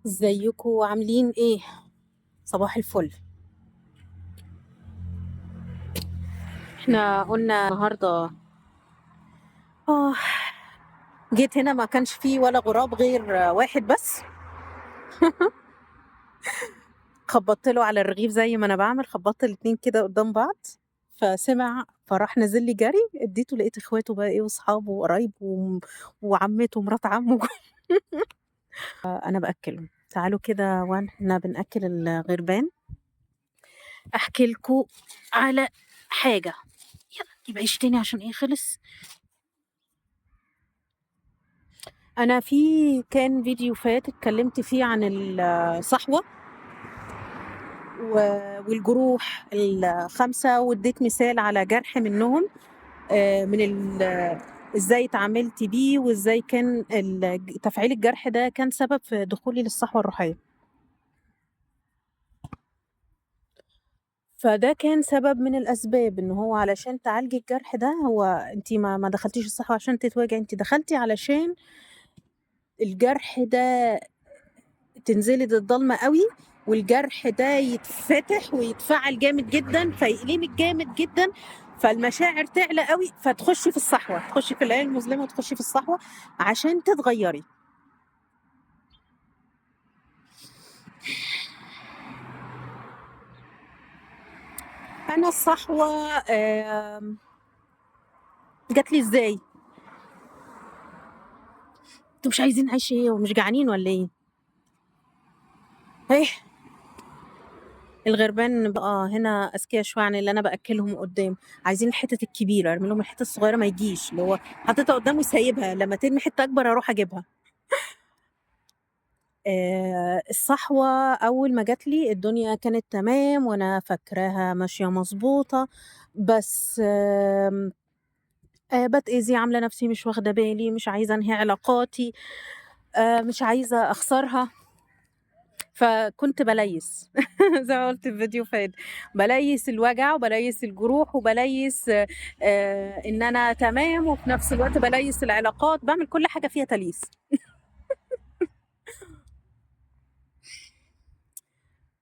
ازيكم عاملين ايه؟ صباح الفل. احنا قلنا النهارده اه جيت هنا ما كانش فيه ولا غراب غير واحد بس. خبطت له على الرغيف زي ما انا بعمل، خبطت الاتنين كده قدام بعض، فسمع فراح نازل لي جري. اديته لقيت اخواته بقى ايه واصحابه وقرايبه وعمته ومرات عمه. انا باكلهم. تعالوا كده واحنا بناكل الغربان احكي لكم على حاجه. يلا جيب عيش تاني عشان ايه خلص. أنا كان فيديو فات اتكلمت فيه عن الصحوة والجروح ال5، واديت مثال على جرح منهم، من ازاي اتعاملت بيه وازاي كان تفعيل الجرح ده كان سبب في دخولي للصحوة الروحية. فده كان سبب من الأسباب إن هو علشان تعالجي الجرح ده. هو انتي ما دخلتيش الصحوة عشان تتواجعي، انتي دخلتي علشان الجرح ده تنزلي للضلمة قوي، والجرح ده يتفتح ويتفعل جامد جدا فيقلمك جامد جدا، فالمشاعر تعلى قوي فتخشي في الصحوة، تخشي في العين المظلمة وتخشي في الصحوة عشان تتغيري. أنا الصحوة جات لي ازاي؟ انتوا مش عايزين عيش ايه ومش جعانين ولا ايه؟ ايه الغربان بقى هنا اذكياء شويه عن اللي انا باكلهم قدام. عايزين الحتت الكبيره، ارمي لهم الحته الصغيره ما يجيش، اللي هو حطيتها قدامه سايبها، لما ترمي حته اكبر اروح اجيبها. الصحوة أول ما جات لي الدنيا كانت تمام وأنا فاكراها ماشية مضبوطة، بس باتأذي، عاملة نفسي مش واخدة بالي، مش عايزة أنهي علاقاتي، مش عايزة أخسرها، فكنت بليس. زي ما قلت في فيديو فات، بليس الوجع وبليس الجروح وبليس إن أنا تمام، وفي نفس الوقت بليس العلاقات، بعمل كل حاجة فيها تليس.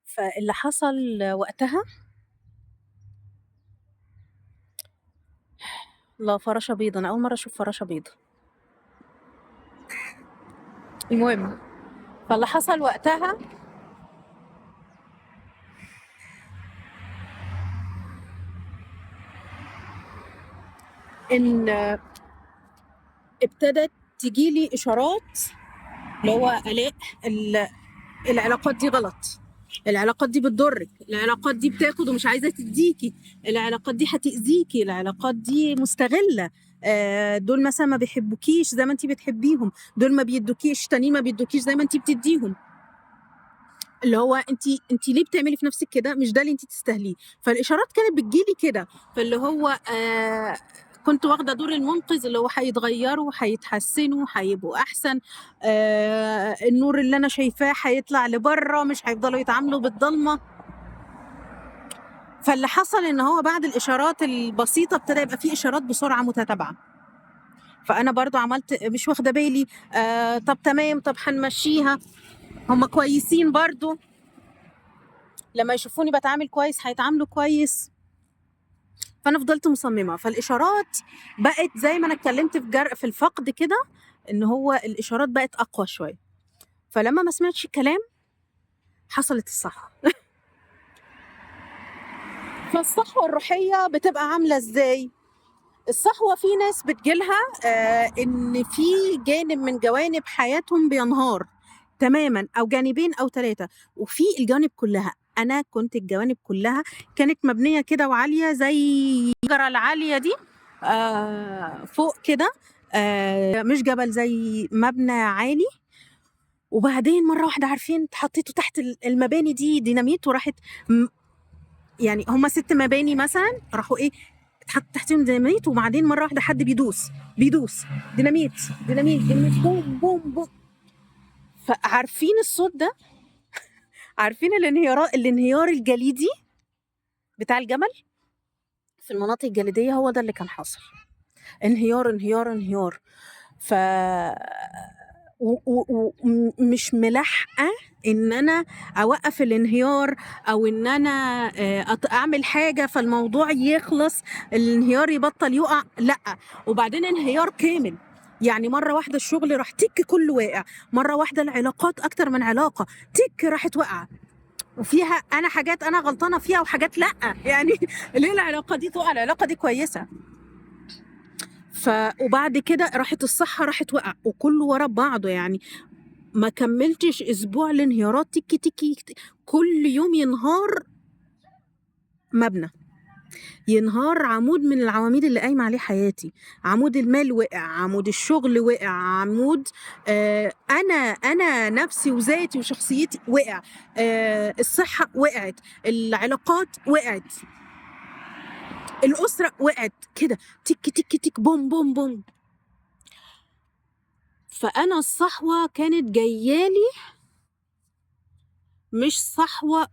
فاللي حصل وقتها، لا فراشة بيضة، أنا أول مرة أشوف فراشة بيضة. المهم، فاللي حصل وقتها إن ابتدت تجيلي إشارات، اللي هو آلاء، ال- العلاقات دي غلط، العلاقات دي بتضرك، العلاقات دي بتاخد ومش عايزة تديكي، العلاقات دي هتأذيكي، العلاقات دي مستغلة، دول مثلا ما بيحبوكيش زي ما انتي بتحبيهم، دول ما بيدوكيش، تانيين ما بيدوكيش زي ما انتي بتديهم، اللي هو انت ليه بتعملي في نفسك كده؟ مش ده اللي انت تستاهليه. فالاشارات كانت بتجيلي كده، فاللي هو كنت واخده دور المنقذ، اللي هو هيتغيروا، هيتحسنوا، هيبقوا احسن، النور اللي انا شايفاه هيطلع لبره، مش هيفضلوا يتعاملوا بالضلمه. فاللي حصل ان هو بعد الاشارات البسيطه ابتدى يبقى في اشارات بسرعه متتابعه، فانا برضو عملت مش واخده بالي، طب تمام، طب هنمشيها، هم كويسين برضو، لما يشوفوني بتعامل كويس هيتعاملوا كويس. فانا فضلت مصممه، فالاشارات بقت زي ما انا اتكلمت في في الفقد كده، ان هو الاشارات بقت اقوى شويه. فلما ما سمعتش الكلام حصلت الصحوه. فالصحوه الروحيه بتبقى عامله ازاي؟ الصحوه في ناس بتجيلها ان في جانب من جوانب حياتهم بينهار تماما، او جانبين او 3، وفي الجوانب كلها. انا كنت الجوانب كلها كانت مبنيه كده وعاليه، زي الشجره العاليه دي فوق كده، مش جبل، زي مبنى عالي. وبعدين مره واحده، عارفين، حطيته تحت المباني دي ديناميت، وراحت يعني هما 6 مباني مثلا، راحوا ايه، اتحط تحتهم ديناميت، وبعدين مره واحده حد بيدوس ديناميت، ديناميت، ديناميت، بوم بوم بوم. فعارفين الصوت ده؟ عارفين الانهيار الجليدي بتاع الجبل في المناطق الجليديه؟ هو ده اللي كان حاصل، انهيار انهيار انهيار. ف ومش ملاحقه ان انا اوقف الانهيار، او ان انا اعمل حاجه فالموضوع يخلص، الانهيار يبطل يقع، لا. وبعدين انهيار كامل، يعني مره واحده الشغل راح تك كله واقع، مره واحده العلاقات اكتر من علاقه تك راحت واقعه، وفيها انا حاجات انا غلطانه فيها وحاجات لا، يعني ليه العلاقه دي تقع؟ العلاقه دي كويسه. وبعد كده راحت الصحه راحت وقع، وكله ورا بعضه، يعني ما كملتش اسبوع الانهيارات تيكي تيكي كل يوم ينهار مبنى، ينهار عمود من العواميد اللي قايمه عليه حياتي، عمود المال وقع، عمود الشغل وقع، عمود انا نفسي وذاتي وشخصيتي وقع، الصحه وقعت، العلاقات وقعت، الاسره وقعت، كده تك تك تك بوم بوم بوم. فانا الصحوه كانت جايالي مش صحوه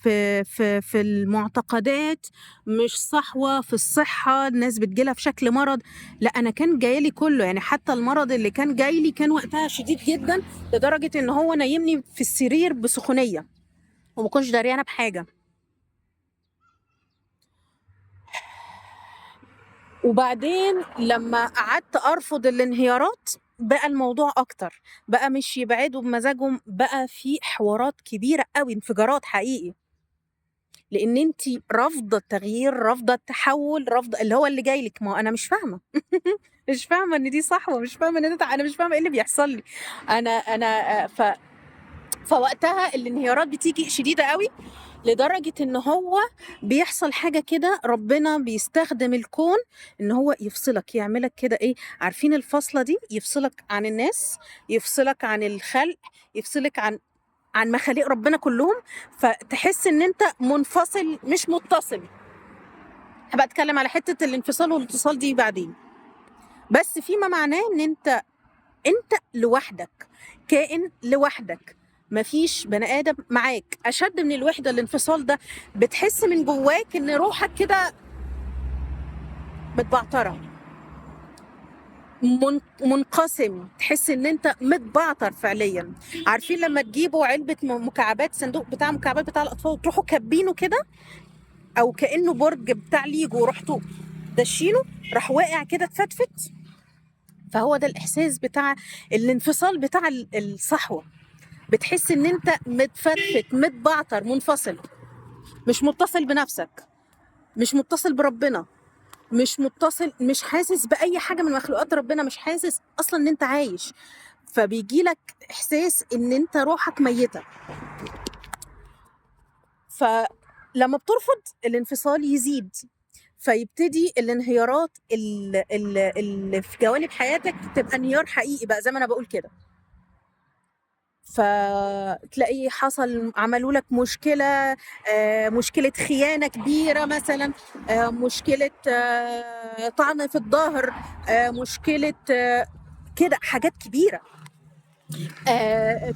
في المعتقدات، مش صحوة في الصحة الناس بتجيلها في شكل مرض، لا أنا كان جايلي كله، يعني حتى المرض اللي كان جايلي كان وقتها شديد جدا لدرجة إن هو نايمني في السرير بسخونية وما كنتش داريانة بحاجة. وبعدين لما قعدت أرفض الانهيارات بقى الموضوع أكتر، بقى مش يبعدوا بمزاجهم، بقى في حوارات كبيرة قوي، انفجارات حقيقي، لان انت رافضه التغيير، رافضه التحول، رافضه اللي هو اللي جاي لك. ما انا مش فاهمه مش فاهمه ان دي صحوه، مش فاهمه ان ده، انا مش فاهمه ايه اللي بيحصل لي. انا فوقتها الانهيارات بتيجي شديده قوي، لدرجه ان هو بيحصل حاجه كده، ربنا بيستخدم الكون ان هو يفصلك، يعملك كده ايه، عارفين الفصله دي، يفصلك عن الناس، يفصلك عن الخلق، يفصلك عن مخاليق ربنا كلهم، فتحس ان انت منفصل مش متصل. هبقى اتكلم على حته الانفصال والاتصال دي بعدين، بس فيما معناه ان انت لوحدك، كائن لوحدك، مفيش بني ادم معاك. اشد من الوحده الانفصال ده، بتحس من جواك ان روحك كده متبعتره، منقسم، تحس ان انت متبعتر فعليا. عارفين لما تجيبوا علبه مكعبات، صندوق بتاع مكعبات بتاع الاطفال، وتروحوا كابينه كده، او كانه برج بتاع ليجو، ورحتوا دشينه راح واقع كده اتفتفت. فهو ده الاحساس بتاع الانفصال بتاع الصحوه، بتحس ان انت متفتفت متبعتر منفصل، مش متصل بنفسك، مش متصل بربنا، مش متصل، مش حاسس باي حاجه من مخلوقات ربنا، مش حاسس اصلا ان انت عايش. فبيجي لك احساس ان انت روحك ميته. فلما بترفض الانفصال يزيد، فيبتدي الانهيارات اللي في جوانب حياتك تبقى انهيار حقيقي بقى، زي ما انا بقول كده. فتلاقي حصل، عملوا لك مشكلة، مشكلة خيانة كبيرة مثلا، مشكلة طعن في الظهر، مشكلة كده حاجات كبيرة،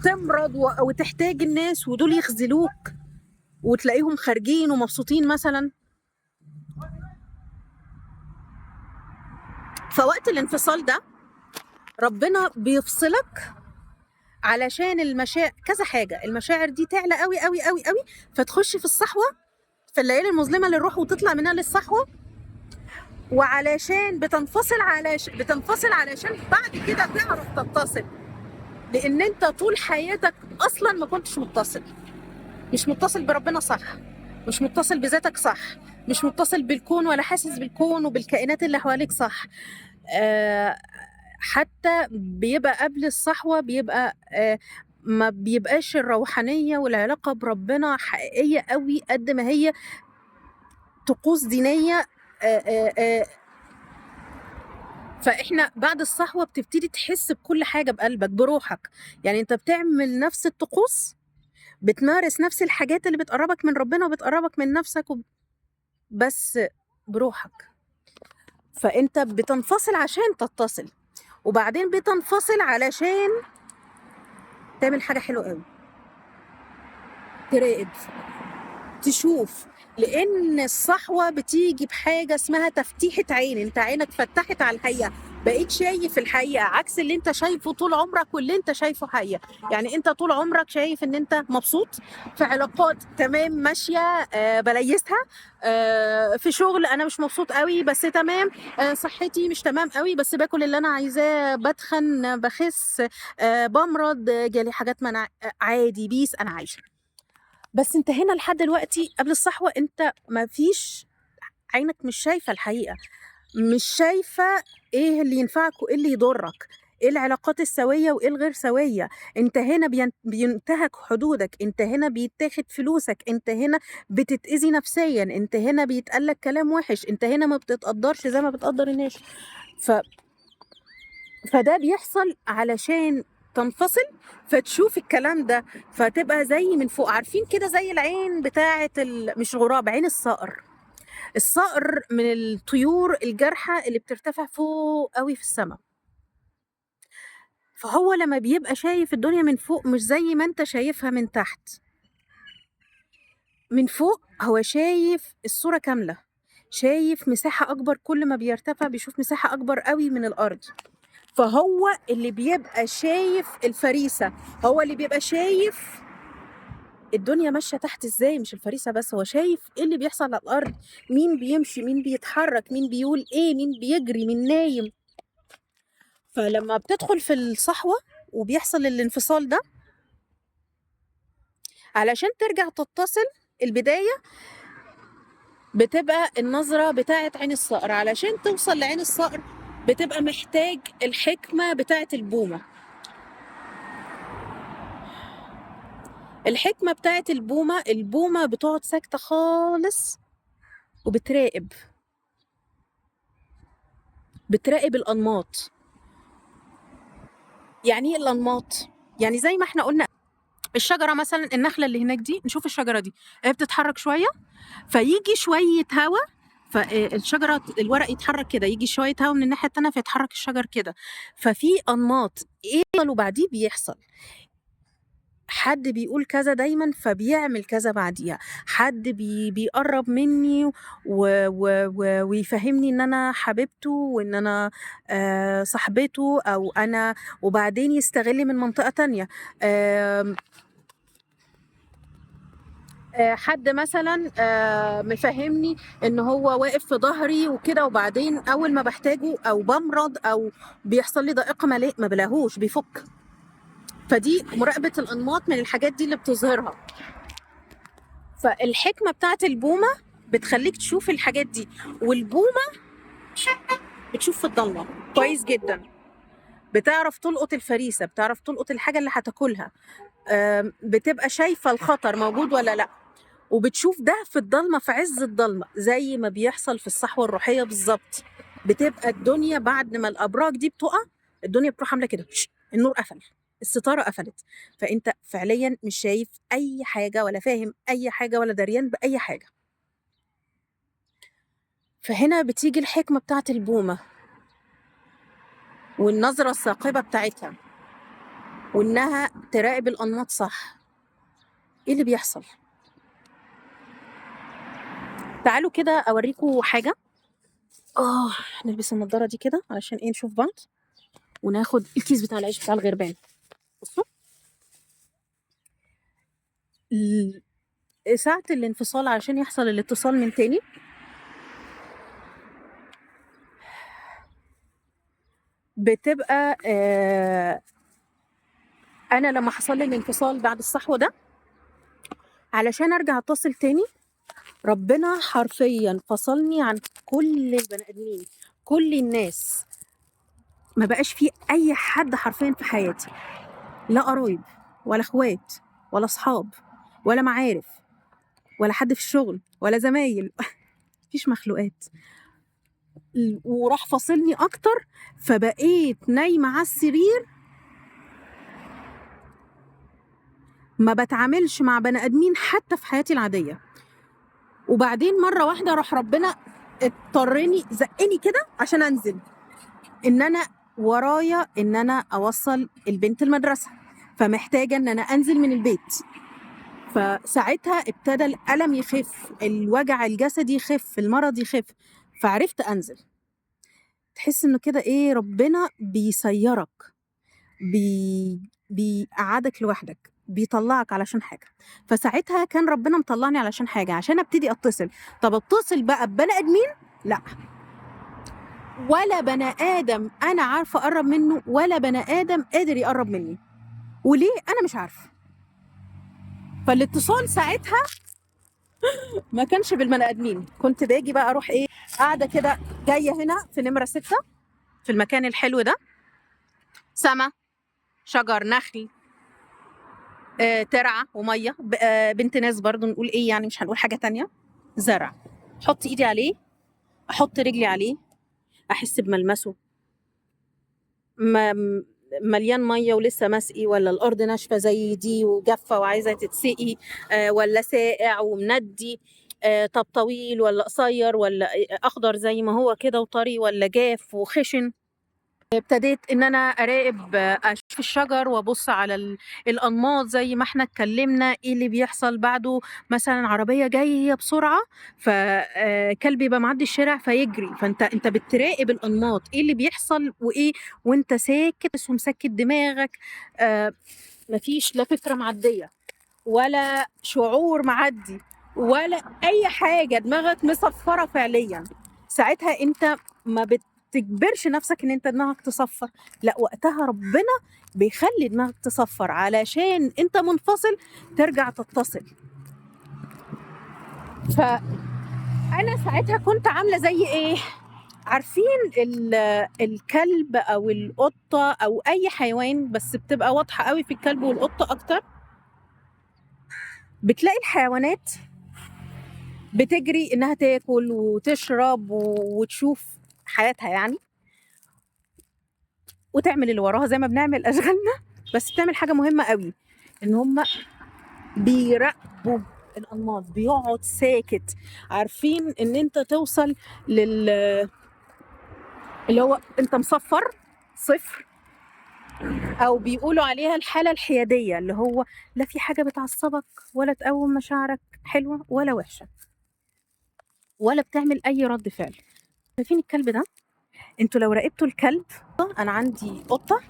تمرض وتحتاج الناس ودول يخذلوك، وتلاقيهم خارجين ومبسوطين مثلا. فوقت الانفصال ده ربنا بيفصلك علشان المشاعر، كذا حاجة، المشاعر دي تعلى قوي قوي قوي قوي، فتخش في الصحوة، في الليالي المظلمة للروح، وتطلع منها للصحوة. وعلشان بتنفصل علشان بعد كده تعرف تتصل، لان انت طول حياتك اصلا ما كنتش متصل، مش متصل بربنا صح، مش متصل بذاتك صح، مش متصل بالكون ولا حاسس بالكون وبالكائنات اللي حواليك صح. حتى بيبقى قبل الصحوة بيبقى ما بيبقاش الروحانية والعلاقة بربنا حقيقية قوي قد ما هي طقوس دينية. فإحنا بعد الصحوة بتبتدي تحس بكل حاجة بقلبك بروحك، يعني أنت بتعمل نفس الطقوس، بتمارس نفس الحاجات اللي بتقربك من ربنا وبتقربك من نفسك بس بروحك. فأنت بتنفصل عشان تتصل، وبعدين بتنفصل علشان تعمل حاجة حلوة قوي، تراقب، تشوف، لان الصحوه بتيجي بحاجه اسمها تفتيحه عين، انت عينك فتحت على الحقيقه، بقيت شايف الحقيقة عكس اللي انت شايفه طول عمرك واللي انت شايفه حقيقة. يعني انت طول عمرك شايف ان انت مبسوط في علاقات تمام ماشية، بليسها، في شغل انا مش مبسوط قوي بس تمام، صحتي مش تمام قوي بس باكل اللي انا عايزاه، بتخن بخس، بمرض، جالي حاجات منع، عادي بيس انا عايشة. بس انت هنا لحد دلوقتي قبل الصحوة انت ما فيش، عينك مش شايفة الحقيقة، مش شايفة ايه اللي ينفعك وايه اللي يضرك، ايه العلاقات السوية وايه الغير سوية. انت هنا بينتهك حدودك، انت هنا بيتاخد فلوسك، انت هنا بتتأذي نفسيا، انت هنا بيتقالك كلام وحش، انت هنا ما بتتقدرش زي ما بتقدر الناس. ف... فده بيحصل علشان تنفصل فتشوف الكلام ده، فتبقى زي من فوق، عارفين كده زي العين بتاعة مش غراب، عين الصقر. الصقر من الطيور الجارحة اللي بترتفع فوق قوي في السماء، فهو لما بيبقى شايف الدنيا من فوق مش زي ما انت شايفها من تحت. من فوق هو شايف الصورة كاملة، شايف مساحة أكبر، كل ما بيرتفع بيشوف مساحة أكبر قوي من الأرض. فهو اللي بيبقى شايف الفريسة، هو اللي بيبقى شايف الدنيا ماشية تحت ازاي، مش الفريسة بس، هو شايف ايه اللي بيحصل على الأرض، مين بيمشي، مين بيتحرك، مين بيقول ايه، مين بيجري، مين نايم. فلما بتدخل في الصحوة وبيحصل الانفصال ده، علشان ترجع تتصل، البداية بتبقى النظرة بتاعت عين الصقر. علشان توصل لعين الصقر بتبقى محتاج الحكمة بتاعت البومة. الحكمة بتاعت البومة، البومة بتقعد ساكتة خالص وبتراقب، بتراقب الأنماط. يعني ايه الأنماط؟ يعني زي ما احنا قلنا الشجرة مثلا، النخلة اللي هناك دي، نشوف الشجرة دي هي بتتحرك شوية فيجي شوية هوا، فالشجرة الورق يتحرك كده، يجي شوية هوا من الناحية التانية فيتحرك الشجر كده. ففي أنماط ايه اللي وبعديه بيحصل، حد بيقول كذا دايما فبيعمل كذا بعديها، حد بيقرب مني ويفهمني ان انا حبيبته وان انا صاحبته او انا، وبعدين يستغلي من منطقة تانية. آم، حد مثلا مفهمني ان هو واقف في ظهري وكده، وبعدين اول ما بحتاجه او بمرض او بيحصل لي ضائقة مالية ما بلاهوش بيفك. فدي مراقبة الانماط من الحاجات دي اللي بتظهرها. فالحكمة بتاعت البومة بتخليك تشوف الحاجات دي، والبومة بتشوف في الضلمة كويس جدا، بتعرف تلقط الفريسة، بتعرف تلقط الحاجة اللي هتاكلها، بتبقى شايفة الخطر موجود ولا لا، وبتشوف ده في الضلمة، في عز الضلمة، زي ما بيحصل في الصحوة الروحية بالظبط. بتبقى الدنيا بعد ما الأبراج دي بتقع، الدنيا بتروح عاملة كده، النور قفل، الستارة قفلت، فأنت فعليا مش شايف أي حاجة ولا فاهم أي حاجة ولا دريان بأي حاجة. فهنا بتيجي الحكمة بتاعت البومة والنظرة الثاقبة بتاعتها، وإنها تراقب الأنماط صح. إيه اللي بيحصل؟ تعالوا كده أوريكم حاجة. نلبس النضارة دي كده علشان إيه نشوف بعض، وناخد الكيس بتاع العيش بتاع الغربان. بصوا ساعة الانفصال علشان يحصل الاتصال من تاني، بتبقى أنا لما حصل لي الانفصال بعد الصحوة ده، علشان أرجع أتصل تاني ربنا حرفيا فصلني عن كل البني آدمين، كل الناس، ما بقاش في أي حد حرفيا في حياتي، لا قرايب ولا اخوات ولا اصحاب ولا معارف ولا حد في الشغل ولا زمايل مفيش مخلوقات. وراح فاصلني اكتر، فبقيت نايمه على السرير، ما بتعاملش مع بني ادمين حتى في حياتي العاديه. وبعدين مره واحده راح ربنا اضطرني زقني كده عشان انزل، ان انا ورايا ان انا اوصل البنت المدرسه، فمحتاجه ان انا انزل من البيت. فساعتها ابتدى الألم يخف، الوجع الجسدي يخف، المرض يخف، فعرفت أنزل. تحس إنه كده إيه، ربنا بيسيّرك، بيقعّدك لوحدك، بيطلّعك علشان حاجة. فساعتها كان ربنا مطلّعني علشان حاجة، عشان أبتدي أتصل. طَب أتصل بقى ببني آدمين؟ لأ، ولا بني آدم أنا عارفة أقرّب منّه، ولا بني آدم قادر يقرّب منّي. وليه؟ أنا مش عارفة. فالاتصال ساعتها ما كانش بالبني آدمين، كنت باجي بقى أروح إيه، قاعدة كده جاية هنا في نمرة 6 في المكان الحلو ده، سما، شجر، نخل، ترعة ومَيّة، بنت ناس برضه نقول إيه يعني، مش هنقول حاجة تانية، زرع. أحُط إيدي عليه، أحُط رجلي عليه، أحس بملمسه، م مليان مَيّة ولسه مسقي، والّا الأرض ناشفة زي دي وجافة وعايزة تتسقي، والّا ساقع ومندي، طب طويل والّا قصير، والّا أخضر زي ما هو كده وطري، والّا جاف وخشن. ابتديت إن أنا أراقب، أشوف الشجر وأبُص على الأنماط زي ما إحنا اتكلّمنا، إيه اللي بيحصل بعده. مثلًا عربية جاية بسرعة، ف كلب يبقى معدّي الشارع فيجري، فأنت بتراقب الأنماط، إيه اللي بيحصل وإيه، وأنت ساكت بس ومسكّت دماغك. ما فيش لا فكرة معدّية، ولا شعور معدّي، ولا أي حاجة، دماغك مصفّرة فعليًا. ساعتها أنت ما بتجبرش نَفْسك إن أنت دماغك تصفّر، لأ، وقتها ربنا بيخلّي دماغك تصفّر علشان أنت منفصل ترجع تتصل. فأنا ساعتها كنت عاملة زي إيه، عارفين الكلب أو القطة أو أي حيوان، بس بتبقى واضحة أوي في الكلب والقطة أكتر، بتلاقي الحيوانات بتجري إنها تاكل وتشرب وتشوف حياتها يعني، وتعمل اللي وراها زي ما بنعمل أشغالنا، بس بتعمل حاجة مهمة أوي، إن هُم بيراقبوا الأنماط، بيقعد ساكت. عارفين إن أنت توصل اللي هو أنت مصفّر، صفر، أو بيقولوا عليها الحالة الحيادية، اللي هو لا في حاجة بتعصّبك ولا تقوّم مشاعرك حلوة ولا وحشة، ولا بتعمل أي رَد فعل. شايفين الكلب ده؟ أنتم لو راقبتوا الكلب، أنا عندي قطة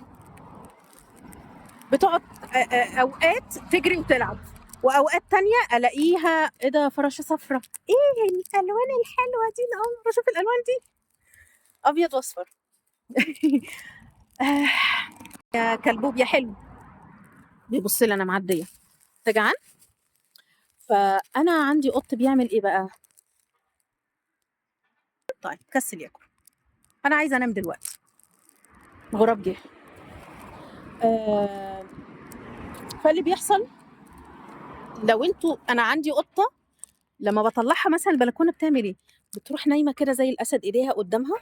بتقعد أوقات تجري وتلعب، وأوقات تانية ألاقيها إيه ده، فراشة صفرا، إيه الألوان الحلوة دي، أنا أول مرة أشوف الألوان دي، أبيض وأصفر. آه، يا كلبوب يا حلو، بيبص لي أنا معدية، أنت جعان؟ فأنا عندي قط بيعمل إيه بقى؟ طيب كسل ياكل، أنا عايزة أنام دلوقتي، غراب جه. آه، فاللي بيحصل، لو أنتوا، أنا عندي قطة لما بطلعها مثلا البلكونه بتعمل ايه، بتروح نايمه كده زي الاسد، ايديها قدامها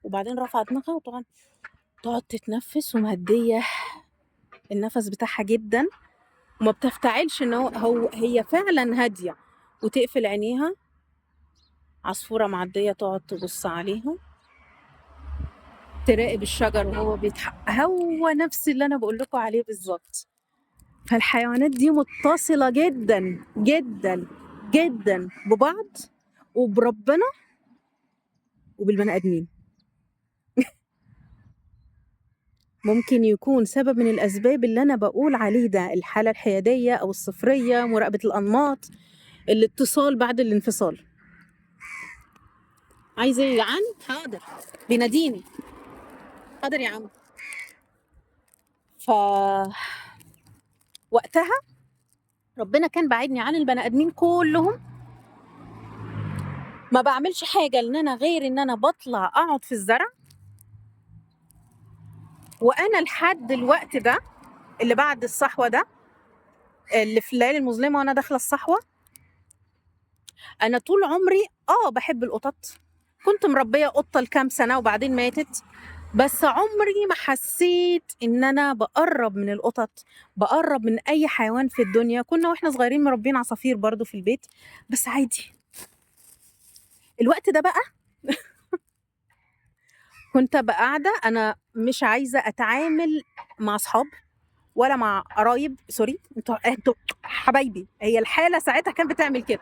وبعدين رافعه دماغها، وطبعا تقعد تتنفس ومهديه النفس بتاعها جدا، وما بتفتعلش ان هي فعلا هاديه، وتقفل عينيها. عصفوره معديه تقعد تبص عليها، تراقب الشجر وهو بيتحقق، هو نفس اللي انا بقول لكم عليه بالظبط. فالحيوانات دي متصله جدا جدا جدا ببعض وبربنا وبالبني ادمين. ممكن يكون سبب من الأسباب اللي أنا باقول عليه ده، الحالة الحيادية أو الصفرية، مراقبة الأنماط، الاتصال بعد الانفصال. عايز إيه يا جعان؟ حاضر، بيناديني، حاضر يا عم. ف وقتها ربنا كان باعدني عن البني آدمين كلّهم، ما باعملش حاجة إن أنا غير إن أنا باطلع أقعد في الزرع، وأنا لحد الوقت ده اللي بعد الصحوة ده، اللي في الليالي المظلمة وأنا داخلة الصحوة، أنا طول عمري باحب القطط، كنت مربية قطة لكام سنة وبعدين ماتت، بس عمري ما حسيت إن أنا باقرّب من القطط، باقرّب من أي حيوان في الدنيا. كنا وإحنا صغيرين مربيين عصافير برضه في البيت، بس عادي. الوقت ده بقى كنت أبقى قاعدة، أنا مش عايزة أتعامل مع أصحاب ولا مع قرايب، sorry، أنتم حبايبي، هي الحالة ساعتها كانت بتعمل كده.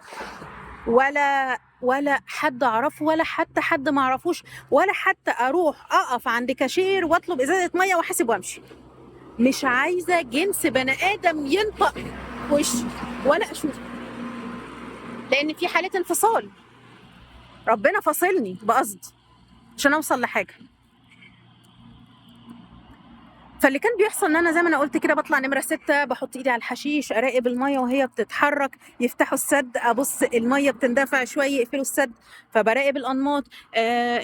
ولا حد اعرفه، ولا حتى حد ما اعرفوش، ولا حتى اروح اقف عند كاشير واطلب ازازه ميه واحاسب وامشي. مش عايزه جنس بني ادم ينطق وشي ولا اشوفه، لان في حاله انفصال. ربنا فاصلني بقصد عشان اوصل لحاجه. فاللي كان بيحصل ان انا زي ما انا قلت كده بطلع نمره 6، بحط ايدي على الحشيش، اراقب الميه وهي بتتحرك، يفتحوا السد، ابص الميه بتندفع شويه يقفلوا السد، فبراقب الانماط.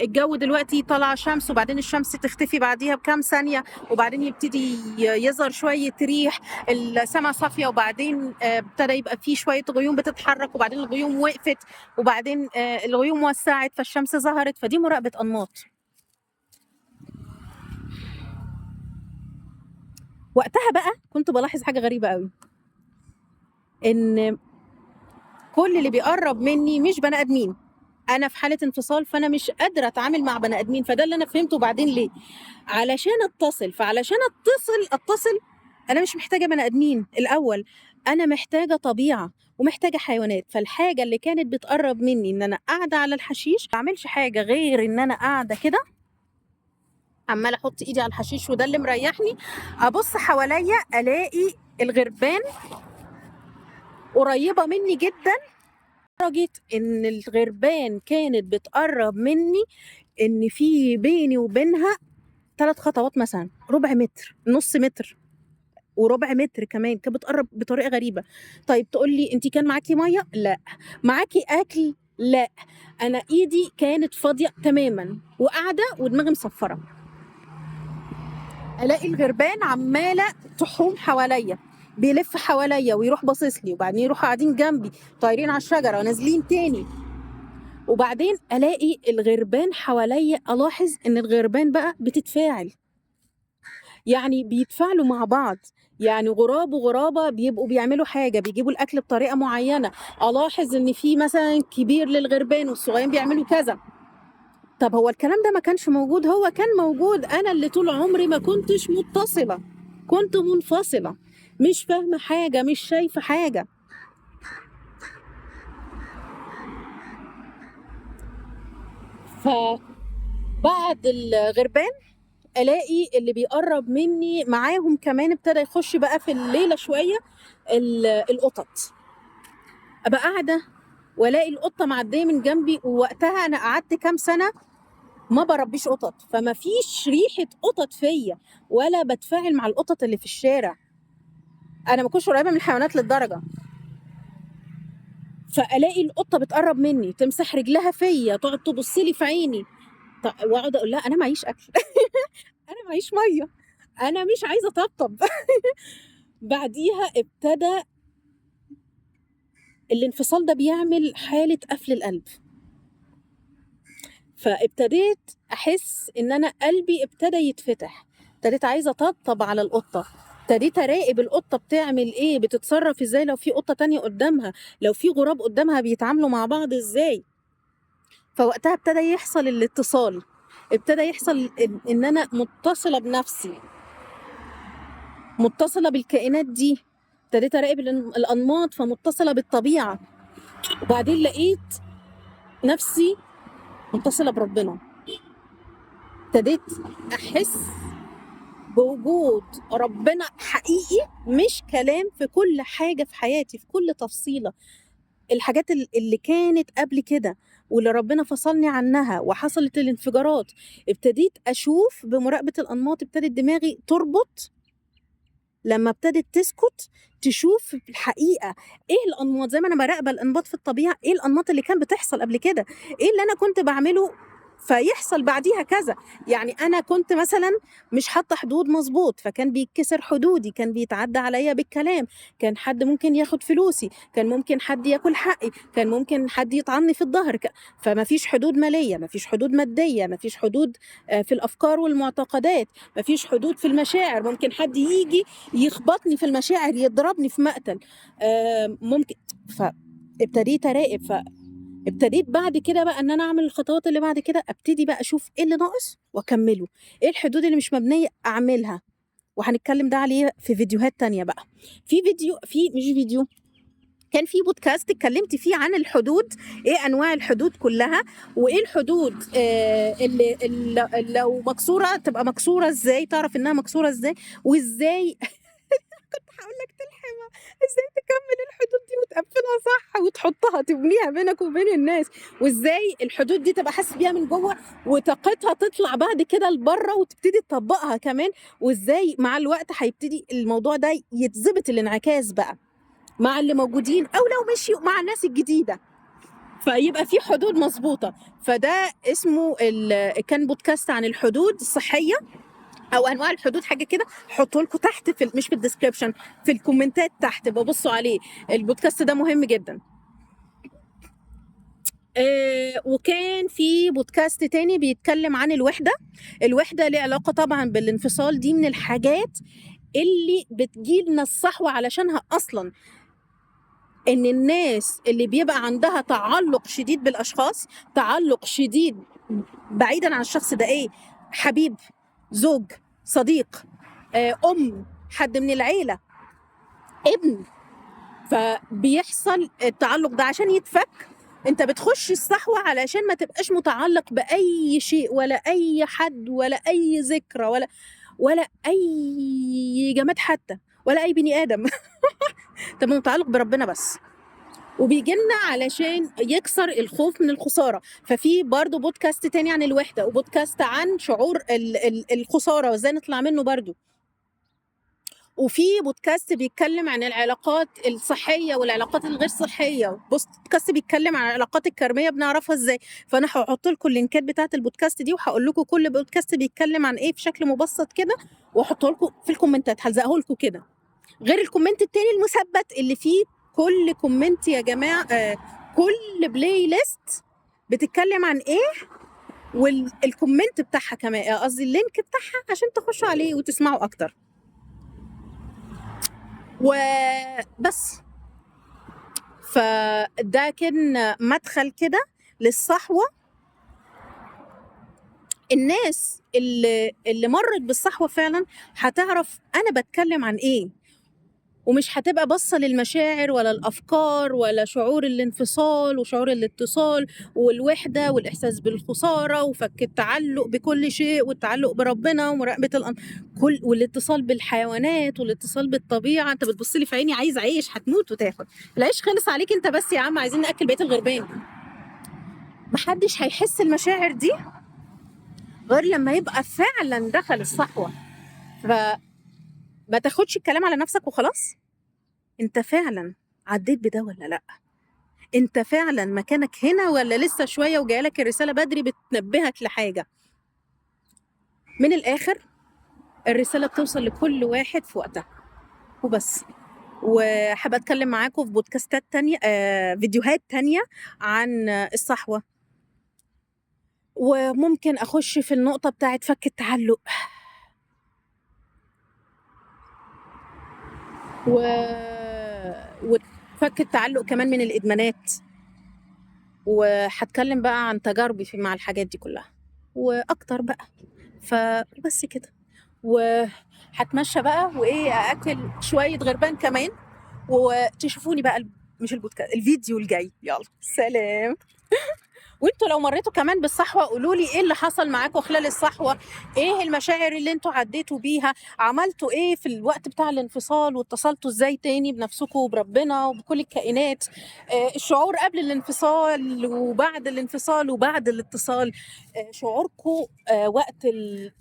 الجو دلوقتي طالعه شمس، وبعدين الشمس تختفي بعديها بكام ثانيه، وبعدين يبتدي يظهر شويه ريح، السماء صافيه، وبعدين ابتدى يبقى فيه شويه غيوم بتتحرك، وبعدين الغيوم وقفت، وبعدين الغيوم وسعت فالشمس ظهرت. فدي مراقبه انماط. وقتها بقى كنت بلاحظ حاجه غريبه قوي، ان كل اللي بيقرب مني مش بني ادمين. انا في حاله انفصال، فانا مش قادره اتعامل مع بني ادمين. فده اللي انا فهمته بعدين ليه. علشان اتصل، فعلشان اتصل انا مش محتاجه بني ادمين الاول، انا محتاجه طبيعه ومحتاجه حيوانات. فالحاجه اللي كانت بتقرب مني ان انا قاعده على الحشيش، ما بعملش حاجه غير ان انا قاعده كده عماله احط ايدي على الحشيش، وده اللي مريحني. ابص حواليا الاقي الغربان قريبه مني جدا، لدرجة إن الغربان كانت بتقرب مني إن في بيني وبينها 3 خطوات، مثلا ربع متر، نص متر، وربع متر كمان. كانت بتقرب بطريقة غريبة. طيب تقول لي أنت كان معاكي مية؟ لا. معاكي أكل؟ لا. أنا إيدي كانت فاضية تماما وقاعدة ودماغي مصفرة. ألاقي الغربان عمالة تحوم حواليا، بيلف حواليا ويروح باصص لي، وبعدين يروحوا قاعدين جنبي طايرين على الشجرة ونازلين تاني. وبعدين الاقي الغربان حواليا، الاحظ ان الغربان بقى بتتفاعل، يعني بيتفاعلوا مع بعض. يعني غراب وغرابه بيبقوا بيعملوا حاجه، بيجيبوا الاكل بطريقه معينه. الاحظ ان في مثلا كبير للغربان والصغيرين بيعملوا كذا. طب هو الكلام ده ما كانش موجود؟ هو كان موجود، انا اللي طول عمري ما كنتش متصله، كنت منفصله، مش فاهمه حاجه، مش شايفه حاجه. فبعد الغربان الاقي اللي بيقرب مني معاهم كمان ابتدى يخش بقى في الليله شويه القطط. ابقى قاعده والاقي القطه معديه من جنبي، ووقتها انا قعدت كام سنه ما بربيش قطط، فما فيش ريحه قطط فيا، ولا بتفاعل مع القطط اللي في الشارع. انا ما كنتش قريبه من الحيوانات للدرجه. فالاقي القطه بتقرب مني، تمسح رجلها فيا، تقعد تبص لي في عيني، واقعد اقول لها انا معيش اكل انا معيش ميه، انا مش عايزه اطبطب بعديها ابتدى الانفصال ده بيعمل حالة قفل القلب. فابتديت أحس إن أنا قلبي ابتدى يتفتح، ابتديت عايزة أطبطب على القطة، ابتديت أراقب القطة بتعمل إيه، بتتصرف إزاي، لو في قطة تانية قدامها، لو في غراب قدامها بيتعاملوا مع بعض إزاي. فوقتها ابتدى يحصل الاتصال، ابتدى يحصل إن أنا متصلة بنفسي، متصلة بالكائنات دي، ابتديت أراقب الأنماط، فمتصلة بالطبيعة. وبعدين لقيت نفسي متصلة بربنا، ابتديت أحس بوجود ربنا حقيقي، مش كلام، في كل حاجة في حياتي، في كل تفصيلة. الحاجات اللي كانت قبل كده واللي ربنا فصلني عنها وحصلت الانفجارات، ابتديت أشوف بمراقبة الأنماط. ابتدت دماغي تربط، لما ابتدت تسكت تشوف الحقيقة. ايه الأنماط، زي ما أنا براقبة الأنماط في الطبيعة، ايه الأنماط اللي كان بتحصل قبل كده، ايه اللي أنا كنت بعمله فيحصل بعديها كذا. يعني انا كنت مثلا مش حاطه حدود مظبوط، فكان بيتكسر حدودي، كان بيتعدى عليا بالكلام، كان حد ممكن ياخد فلوسي، كان ممكن حد ياكل حقي، كان ممكن حد يطعني في الظهر. فما فيش حدود ماليه، ما فيش حدود ماديه، ما فيش حدود في الافكار والمعتقدات، ما فيش حدود في المشاعر. ممكن حد يجي يخبطني في المشاعر، يضربني في مقتل، ممكن. فابتديت اراقب، ابتديت بعد كده بقى ان انا اعمل الخطوات اللي بعد كده، ابتدي بقى اشوف ايه اللي ناقص واكمله، ايه الحدود اللي مش مبنيه اعملها. وهنتكلم ده عليه في فيديوهات تانية بقى. في فيديو، في مش فيديو، كان في بودكاست اتكلمت فيه عن الحدود، ايه انواع الحدود كلها، وايه الحدود اللي لو مكسوره تبقى مكسوره ازاي، تعرف انها مكسوره ازاي، وازاي هقول لك تلحمها، ازاي تكمل الحدود دي وتقفلها صح وتحطها تبنيها بينك وبين الناس، وازاي الحدود دي تبقى حاسس بيها من جوه وطاقتها تطلع بعد كده لبره وتبتدي تطبقها كمان، وازاي مع الوقت هيبتدي الموضوع ده يتظبط الانعكاس بقى مع اللي موجودين او لو مشيوا مع الناس الجديده، فيبقى في حدود مظبوطه. فده اسمه كان بودكاست عن الحدود الصحيه او انواع الحدود حاجه كده، حطوا لكم تحت مش في الديسكربشن، في الكومنتات تحت ببصوا عليه، البودكاست ده مهم جدا. وكان في بودكاست تاني بيتكلم عن الوحده ليه علاقه طبعا بالانفصال، دي من الحاجات اللي بتجيلنا الصحوه علشانها اصلا، ان الناس اللي بيبقى عندها تعلق شديد بالاشخاص، تعلق شديد بعيدا عن الشخص ده، ايه، حبيب، زوج، صديق، ام، حد من العيله، ابن، فبيحصل التعلق ده عشان يتفك انت بتخش الصحوه علشان ما تبقاش متعلق باي شيء ولا اي حد ولا اي ذكرى ولا اي جماد حتى ولا اي بني ادم انت متعلق بربنا بس، وبيجي لنا علشان يكسر الخوف من الخساره. ففي برضو بودكاست تاني عن الوحده، وبودكاست عن شعور الخساره وازاي نطلع منه برضو، وفي بودكاست بيتكلم عن العلاقات الصحيه والعلاقات الغير صحيه، بودكاست بيتكلم عن العلاقات الكرميه بنعرفها ازاي. فانا هحط لكم اللينكات بتاعه البودكاست دي، وهقول لكم كل بودكاست بيتكلم عن ايه بشكل مبسط كده، واحطه لكم في الكومنتات، هلزقه لكم كده، غير الكومنت التاني المثبت اللي فيه كل كومنت يا جماعه، كل بلاي ليست بتتكلم عن ايه، والكومنت بتاعها كمان، قصدي اللينك بتاعها عشان تخشوا عليه وتسمعوا اكتر. وبس، فده كان مدخل كده للصحوة. الناس اللي مرت بالصحوة فعلا هتعرف أنا بتكلم عن إيه، ومش هتبقى بصة للمشاعر ولا الأفكار ولا شعور الانفصال وشعور الاتصال والوحدة والإحساس بالخسارة وفك التعلق بكل شيء والتعلق بربنا ومراقبة والاتصال بالحيوانات والاتصال بالطبيعة. أنت بتبص لي في عيني عايز عيش، هتموت وتاخد العيش، خلص عليك أنت بس يا عم، عايزين نأكل بقية الغربان. محدش هيحس المشاعر دي غير لما يبقى فعلا دخل الصحوة. فما تاخدش الكلام على نفسك وخلاص، انت فعلا عديت بده ولا لا، انت فعلا مكانك هنا ولا لسه شوية وجايلك الرسالة بدري بتنبهك لحاجة. من الآخر الرسالة بتوصل لكل واحد في وقتها وبس. وحابة أتكلم معاكم في بودكاستات تانية، فيديوهات تانية عن الصحوة، وممكن أخش في النقطة بتاعت فك التعلق وفك التعلق كمان من الإدمانات، وهتكلم بقى عن تجاربي مع الحاجات دي كلها وأكتر بقى. فبس كده، وهتمشى بقى وإيه أكل شوية غربان كمان، وتشوفوني بقى مش البودكاست، الفيديو الجاي. يلا سلام. وانتوا لو مريتوا كمان بالصحوه قولوا لي ايه اللي حصل معاكم خلال الصحوه، ايه المشاعر اللي انتوا عديتوا بيها، عملتوا ايه في الوقت بتاع الانفصال، واتصلتوا ازاي تاني بنفسكم وبربنا وبكل الكائنات، الشعور قبل الانفصال وبعد الانفصال وبعد الاتصال، شعوركم وقت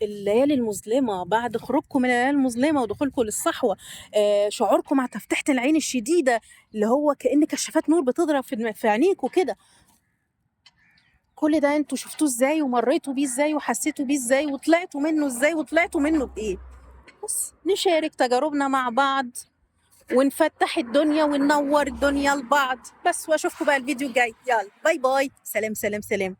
الليالي المظلمه بعد خروجكم من الليالي المظلمه ودخولكم للصحوه، شعوركم مع تفتحة العين الشديده اللي هو كأن كشافات نور بتضرب في عينيك وكده. كل ده انتوا شفتوه ازاي ومريتوا بيه ازاي وحسيتوا بيه ازاي وطلعتوا منه ازاي وطلعتوا منه بايه. بس نشارك تجاربنا مع بعض ونفتح الدنيا وننور الدنيا لبعض بس. واشوفكم بقى الفيديو الجاي. يلا باي باي، سلام سلام سلام.